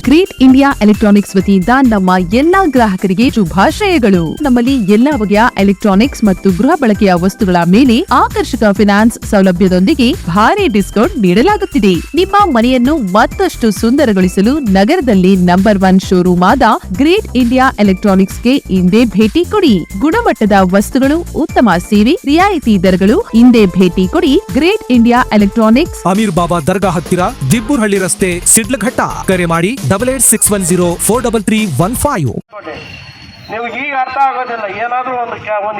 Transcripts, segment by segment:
Great India electronics ವತಿಯಿಂದ ನಮ್ಮ ಎಲ್ಲಾ ಗ್ರಾಹಕರಿಗೆ ಶುಭಾಶಯಗಳು. ನಮ್ಮಲ್ಲಿ ಎಲ್ಲಾ ಬಗೆಯ ಎಲೆಕ್ಟ್ರಾನಿಕ್ಸ್ ಮತ್ತು ಗೃಹ ಬಳಕೆಯ ವಸ್ತುಗಳ ಮೇಲೆ ಆಕರ್ಷಕ ಫಿನಾನ್ಸ್ ಸೌಲಭ್ಯದೊಂದಿಗೆ ಭಾರಿ ಡಿಸ್ಕೌಂಟ್ ನೀಡಲಾಗುತ್ತಿದೆ. ನಿಮ್ಮ ಮನೆಯನ್ನು ಮತ್ತಷ್ಟು ಸುಂದರಗೊಳಿಸಲು ನಗರದಲ್ಲಿ ನಂಬರ್ 1 ಶೋರೂಮ್ ಆದ ಗ್ರೇಟ್ ಇಂಡಿಯಾ ಎಲೆಕ್ಟ್ರಾನಿಕ್ಸ್ಗೆ ಇಂದೇ ಭೇಟಿ ಕೊಡಿ. ಗುಣಮಟ್ಟದ ವಸ್ತುಗಳು, ಉತ್ತಮ ಸೇವೆ, ರಿಯಾಯಿತಿ ದರಗಳು. ಇಂದೇ ಭೇಟಿ ಕೊಡಿ ಗ್ರೇಟ್ ಇಂಡಿಯಾ ಎಲೆಕ್ಟ್ರಾನಿಕ್ಸ್, ಅಮೀರ್ ಬಾಬಾ ದರ್ಗಾ ಹತ್ತಿರ, ದಿಬ್ಬೂರ್ಹಳ್ಳಿ ರಸ್ತೆ, ಶಿಡ್ಲಘಟ್ಟ. ಕರೆ ಮಾಡಿ 8861033315. ನಿಮ್ಗೆ ಈಗ ಅರ್ಥ ಆಗೋದಿಲ್ಲ. ಏನಾದರೂ ಒಂದು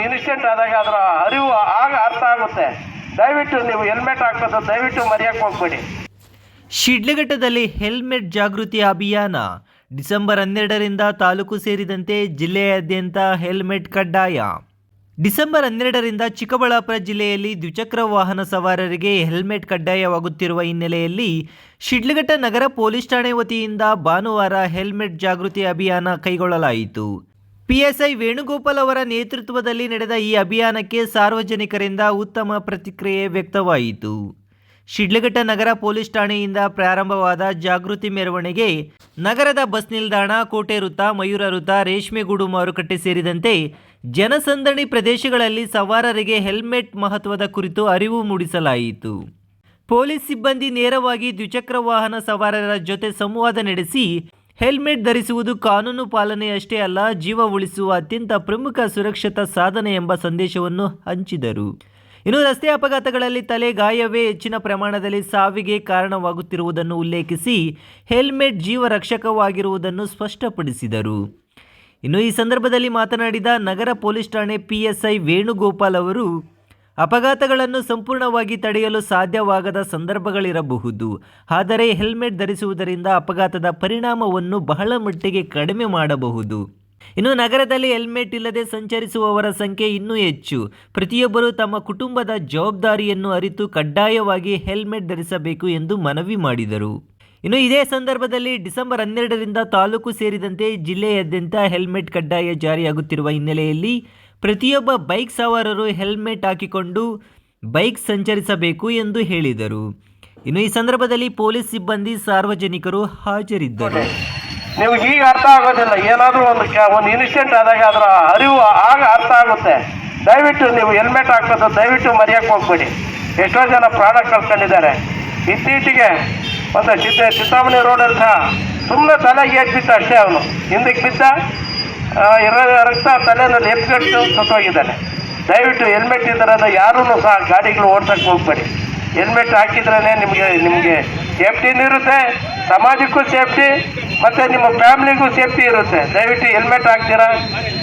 ಇನ್ಸಿಡೆಂಟ್ ಆದಾಗ ಅದರ ಅರಿವು ಆಗ ಅರ್ಥ ಆಗುತ್ತೆ. ದಯವಿಟ್ಟು ನೀವು ಹೆಲ್ಮೆಟ್ ಹಾಕೋದು ದಯವಿಟ್ಟು ಮರೆಯಕ್ಕೆ ಹೋಗ್ಬೇಡಿ. ಶಿಡ್ಲಘಟ್ಟದಲ್ಲಿ ಹೆಲ್ಮೆಟ್ ಜಾಗೃತಿ ಅಭಿಯಾನ ಡಿಸೆಂಬರ್ 12ರಿಂದ ತಾಲೂಕು ಸೇರಿದಂತೆ ಜಿಲ್ಲೆಯಾದ್ಯಂತ ಹೆಲ್ಮೆಟ್ ಕಡ್ಡಾಯ. ಡಿಸೆಂಬರ್ 12ರಿಂದ ಚಿಕ್ಕಬಳ್ಳಾಪುರ ಜಿಲ್ಲೆಯಲ್ಲಿ ದ್ವಿಚಕ್ರ ವಾಹನ ಸವಾರರಿಗೆ ಹೆಲ್ಮೆಟ್ ಕಡ್ಡಾಯವಾಗುತ್ತಿರುವ ಹಿನ್ನೆಲೆಯಲ್ಲಿ ಶಿಡ್ಲಘಟ್ಟ ನಗರ ಪೊಲೀಸ್ ಠಾಣೆ ವತಿಯಿಂದ ಭಾನುವಾರ ಹೆಲ್ಮೆಟ್ ಜಾಗೃತಿ ಅಭಿಯಾನ ಕೈಗೊಳ್ಳಲಾಯಿತು. ಪಿಎಸ್ಐ ವೇಣುಗೋಪಾಲ್ ಅವರ ನೇತೃತ್ವದಲ್ಲಿ ನಡೆದ ಈ ಅಭಿಯಾನಕ್ಕೆ ಸಾರ್ವಜನಿಕರಿಂದ ಉತ್ತಮ ಪ್ರತಿಕ್ರಿಯೆ ವ್ಯಕ್ತವಾಯಿತು. ಶಿಡ್ಲಘಟ್ಟ ನಗರ ಪೊಲೀಸ್ ಠಾಣೆಯಿಂದ ಪ್ರಾರಂಭವಾದ ಜಾಗೃತಿ ಮೆರವಣಿಗೆ ನಗರದ ಬಸ್ ನಿಲ್ದಾಣ, ಕೋಟೆ ವೃತ್ತ, ಮಯೂರ ವೃತ್ತ, ರೇಷ್ಮೆಗೂಡು ಮಾರುಕಟ್ಟೆ ಸೇರಿದಂತೆ ಜನಸಂದಣಿ ಪ್ರದೇಶಗಳಲ್ಲಿ ಸವಾರರಿಗೆ ಹೆಲ್ಮೆಟ್ ಮಹತ್ವದ ಕುರಿತು ಅರಿವು ಮೂಡಿಸಲಾಯಿತು. ಪೊಲೀಸ್ ಸಿಬ್ಬಂದಿ ನೇರವಾಗಿ ದ್ವಿಚಕ್ರ ವಾಹನ ಸವಾರರ ಜೊತೆ ಸಂವಾದ ನಡೆಸಿ ಹೆಲ್ಮೆಟ್ ಧರಿಸುವುದು ಕಾನೂನು ಪಾಲನೆಯಷ್ಟೇ ಅಲ್ಲ, ಜೀವ ಉಳಿಸುವ ಅತ್ಯಂತ ಪ್ರಮುಖ ಸುರಕ್ಷತಾ ಸಾಧನೆ ಎಂಬ ಸಂದೇಶವನ್ನು ಹಂಚಿದರು. ಇನ್ನು ರಸ್ತೆ ಅಪಘಾತಗಳಲ್ಲಿ ತಲೆ ಗಾಯವೇ ಹೆಚ್ಚಿನ ಪ್ರಮಾಣದಲ್ಲಿ ಸಾವಿಗೆ ಕಾರಣವಾಗುತ್ತಿರುವುದನ್ನು ಉಲ್ಲೇಖಿಸಿ ಹೆಲ್ಮೆಟ್ ಜೀವ ರಕ್ಷಕವಾಗಿರುವುದನ್ನು ಸ್ಪಷ್ಟಪಡಿಸಿದರು. ಇನ್ನು ಈ ಸಂದರ್ಭದಲ್ಲಿ ಮಾತನಾಡಿದ ನಗರ ಪೊಲೀಸ್ ಠಾಣೆ ಪಿಎಸ್ಐ ವೇಣುಗೋಪಾಲ್ ಅವರು, ಅಪಘಾತಗಳನ್ನು ಸಂಪೂರ್ಣವಾಗಿ ತಡೆಯಲು ಸಾಧ್ಯವಾಗದ ಸಂದರ್ಭಗಳಿರಬಹುದು, ಆದರೆ ಹೆಲ್ಮೆಟ್ ಧರಿಸುವುದರಿಂದ ಅಪಘಾತದ ಪರಿಣಾಮವನ್ನು ಬಹಳ ಮಟ್ಟಿಗೆ ಕಡಿಮೆ ಮಾಡಬಹುದು. ಇನ್ನು ನಗರದಲ್ಲಿ ಹೆಲ್ಮೆಟ್ ಇಲ್ಲದೆ ಸಂಚರಿಸುವವರ ಸಂಖ್ಯೆ ಇನ್ನೂ ಹೆಚ್ಚು. ಪ್ರತಿಯೊಬ್ಬರೂ ತಮ್ಮ ಕುಟುಂಬದ ಜವಾಬ್ದಾರಿಯನ್ನು ಅರಿತು ಕಡ್ಡಾಯವಾಗಿ ಹೆಲ್ಮೆಟ್ ಧರಿಸಬೇಕು ಎಂದು ಮನವಿ ಮಾಡಿದರು. ಇನ್ನು ಇದೇ ಸಂದರ್ಭದಲ್ಲಿ ಡಿಸೆಂಬರ್ 12ರಿಂದ ತಾಲೂಕು ಸೇರಿದಂತೆ ಜಿಲ್ಲೆಯಾದ್ಯಂತ ಹೆಲ್ಮೆಟ್ ಕಡ್ಡಾಯ ಜಾರಿಯಾಗುತ್ತಿರುವ ಹಿನ್ನೆಲೆಯಲ್ಲಿ ಪ್ರತಿಯೊಬ್ಬ ಬೈಕ್ ಸವಾರರು ಹೆಲ್ಮೆಟ್ ಹಾಕಿಕೊಂಡು ಬೈಕ್ ಸಂಚರಿಸಬೇಕು ಎಂದು ಹೇಳಿದರು. ಇನ್ನು ಈ ಸಂದರ್ಭದಲ್ಲಿ ಪೊಲೀಸ್ ಸಿಬ್ಬಂದಿ, ಸಾರ್ವಜನಿಕರು ಹಾಜರಿದ್ದರು. ನಿಮ್ಗೆ ಈಗ ಅರ್ಥ ಆಗೋದಿಲ್ಲ. ಏನಾದರೂ ಒಂದು ಇನ್ಸಿಡೆಂಟ್ ಆದಾಗ ಅದರ ಅರಿವು ಆಗ ಅರ್ಥ ಆಗುತ್ತೆ. ದಯವಿಟ್ಟು ನೀವು ಹೆಲ್ಮೆಟ್ ಹಾಕೋದು ದಯವಿಟ್ಟು ಮರೆಯಕ್ಕೆ ಹೋಗ್ಬೇಡಿ. ಎಷ್ಟೋ ಜನ ಪ್ರಾಣ ಕಳ್ಕೊಂಡಿದ್ದಾರೆ. ಇತ್ತೀಚೆಗೆ ಒಂದು ಚಿಂತಾಮಣಿ ರೋಡಲ್ಲಿ ಸಹ ಸುಮ್ಮನೆ ತಲೆಗೆ ಏಟ್ಬಿಟ್ಟು ಅಷ್ಟೇ, ಅವನು ಹಿಂದಕ್ಕೆ ಬಿದ್ದ, ರಕ್ತ ತಲೆಯಲ್ಲಿ ಎಪ್ಪಿಟ್ಟು ಸತ್ತೋಗಿದ್ದಾನೆ. ದಯವಿಟ್ಟು ಹೆಲ್ಮೆಟ್ ಇದ್ದರದ ಯಾರೂ ಸಹ ಗಾಡಿಗಳು ಓಡ್ಸಕ್ಕೆ ಹೋಗ್ಬೇಡಿ. ಹೆಲ್ಮೆಟ್ ಹಾಕಿದ್ರೇ ನಿಮಗೆ ಸೇಫ್ಟಿನೂ ಇರುತ್ತೆ, ಸಮಾಜಕ್ಕೂ ಸೇಫ್ಟಿ, ಮತ್ತು ನಿಮ್ಮ ಫ್ಯಾಮಿಲಿಗೂ ಸೇಫ್ಟಿ ಇರುತ್ತೆ. ದಯವಿಟ್ಟು ಹೆಲ್ಮೆಟ್ ಹಾಕ್ತೀರಾ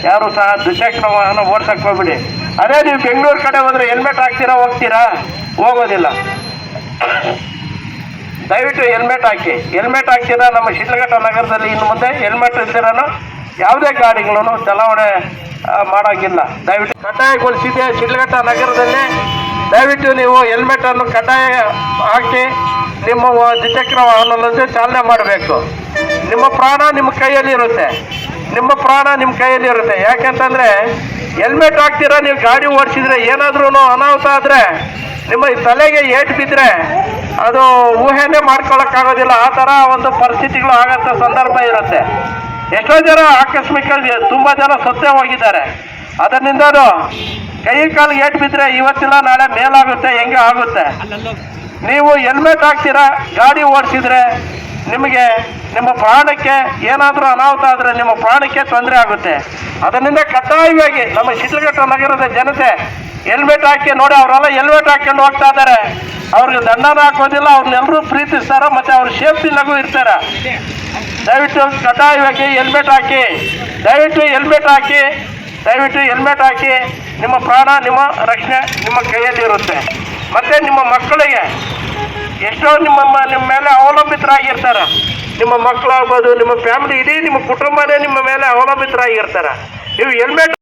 ಯಾರು ಸಹ ದ್ವಿಚಕ್ರ ವಾಹನ ಓಡ್ಸಕ್ಕೆ ಹೋಗ್ಬಿಡಿ. ಅದೇ ನೀವು ಬೆಂಗಳೂರು ಕಡೆ ಹೋದರೆ ಹೆಲ್ಮೆಟ್ ಹಾಕ್ತೀರಾ, ಹೋಗ್ತೀರಾ? ಹೋಗೋದಿಲ್ಲ. ದಯವಿಟ್ಟು ಹೆಲ್ಮೆಟ್ ಹಾಕಿ. ಹೆಲ್ಮೆಟ್ ಹಾಕ್ತೀರಾ ನಮ್ಮ ಶಿಡ್ಲಘಟ್ಟ ನಗರದಲ್ಲಿ ಇನ್ನು ಮುಂದೆ ಹೆಲ್ಮೆಟ್ ಇಲ್ದಿರೋನು ಯಾವುದೇ ಗಾಡಿಗಳನ್ನು ಚಲಾವಣೆ ಮಾಡೋಂಗಿಲ್ಲ. ದಯವಿಟ್ಟು ಕಡ್ಡಾಯಗೊಳಿಸಿದೆ ಶಿಡ್ಲಘಟ್ಟ ನಗರದಲ್ಲಿ. ದಯವಿಟ್ಟು ನೀವು ಹೆಲ್ಮೆಟನ್ನು ಕಡ್ಡಾಯ ಹಾಕಿ ನಿಮ್ಮ ದ್ವಿಚಕ್ರ ವಾಹನದಲ್ಲಿ ಚಾಲನೆ ಮಾಡಬೇಕು. ನಿಮ್ಮ ಪ್ರಾಣ ನಿಮ್ಮ ಕೈಯಲ್ಲಿ ಇರುತ್ತೆ. ನಿಮ್ಮ ಪ್ರಾಣ ನಿಮ್ಮ ಕೈಯಲ್ಲಿ ಇರುತ್ತೆ. ಯಾಕೆಂತಂದರೆ ಹೆಲ್ಮೆಟ್ ಹಾಕ್ತೀರಾ, ನೀವು ಗಾಡಿ ಓಡಿಸಿದ್ರೆ ಏನಾದ್ರೂ ಅನಾಹುತ ಆದರೆ ನಿಮ್ಮ ತಲೆಗೆ ಏಟು ಬಿದ್ದರೆ ಅದು ಊಹೆನೇ ಮಾಡ್ಕೊಳ್ಳೋಕ್ಕಾಗೋದಿಲ್ಲ. ಆ ಥರ ಒಂದು ಪರಿಸ್ಥಿತಿಗಳು ಆಗಂಥ ಸಂದರ್ಭ ಇರುತ್ತೆ. ಎಷ್ಟೋ ಜನ ಆಕಸ್ಮಿಕ ತುಂಬ ಜನ ಸತ್ತೇ ಹೋಗಿದ್ದಾರೆ. ಅದರಿಂದನೂ ಕೈ ಕಾಲಿಗೆ ಏಟು ಬಿದ್ದರೆ ಇವತ್ತಿಲ್ಲ ನಾಳೆ ಮೇಲಾಗುತ್ತೆ, ಹೆಂಗೆ ಆಗುತ್ತೆ. ನೀವು ಹೆಲ್ಮೆಟ್ ಹಾಕ್ತೀರಾ, ಗಾಡಿ ಓಡಿಸಿದ್ರೆ ನಿಮಗೆ ನಿಮ್ಮ ಪ್ರಾಣಕ್ಕೆ ಏನಾದರೂ ಅನಾಹುತ ಆದರೆ ನಿಮ್ಮ ಪ್ರಾಣಕ್ಕೆ ತೊಂದರೆ ಆಗುತ್ತೆ. ಅದರಿಂದ ಕಡ್ಡಾಯವಾಗಿ ನಮ್ಮ ಶಿಡ್ಲಘಟ್ಟ ನಗರದ ಜನತೆ ಹೆಲ್ಮೆಟ್ ಹಾಕಿ ನೋಡಿ. ಅವರೆಲ್ಲ ಹೆಲ್ಮೆಟ್ ಹಾಕ್ಕೊಂಡು ಹೋಗ್ತಾ ಇದ್ದಾರೆ. ಅವ್ರಿಗೆ ದಂಡನ ಹಾಕೋದಿಲ್ಲ, ಅವ್ರನ್ನೆಲ್ಲರೂ ಪ್ರೀತಿಸ್ತಾರೆ, ಮತ್ತು ಅವ್ರ ಸೇಫ್ಟಿನಾಗೂ ಇರ್ತಾರೆ. ದಯವಿಟ್ಟು ಕಡ್ಡಾಯವಾಗಿ ಹೆಲ್ಮೆಟ್ ಹಾಕಿ. ದಯವಿಟ್ಟು ಹೆಲ್ಮೆಟ್ ಹಾಕಿ. ದಯವಿಟ್ಟು ಹೆಲ್ಮೆಟ್ ಹಾಕಿ. ನಿಮ್ಮ ಪ್ರಾಣ, ನಿಮ್ಮ ರಕ್ಷಣೆ ನಿಮ್ಮ ಕೈಯಲ್ಲಿ ಇರುತ್ತೆ. ಮತ್ತು ನಿಮ್ಮ ಮಕ್ಕಳಿಗೆ ಎಷ್ಟೋ ನಿಮ್ಮ ಮೇಲೆ ಅವಲಂಬಿತರಾಗಿರ್ತಾರೆ. ನಿಮ್ಮ ಮಕ್ಕಳಾಗ್ಬೋದು, ನಿಮ್ಮ ಫ್ಯಾಮಿಲಿ, ಇಡೀ ನಿಮ್ಮ ಕುಟುಂಬನೇ ನಿಮ್ಮ ಮೇಲೆ ಅವಲಂಬಿತರಾಗಿರ್ತಾರೆ. ನೀವು ಹೆಲ್ಮೆಟ್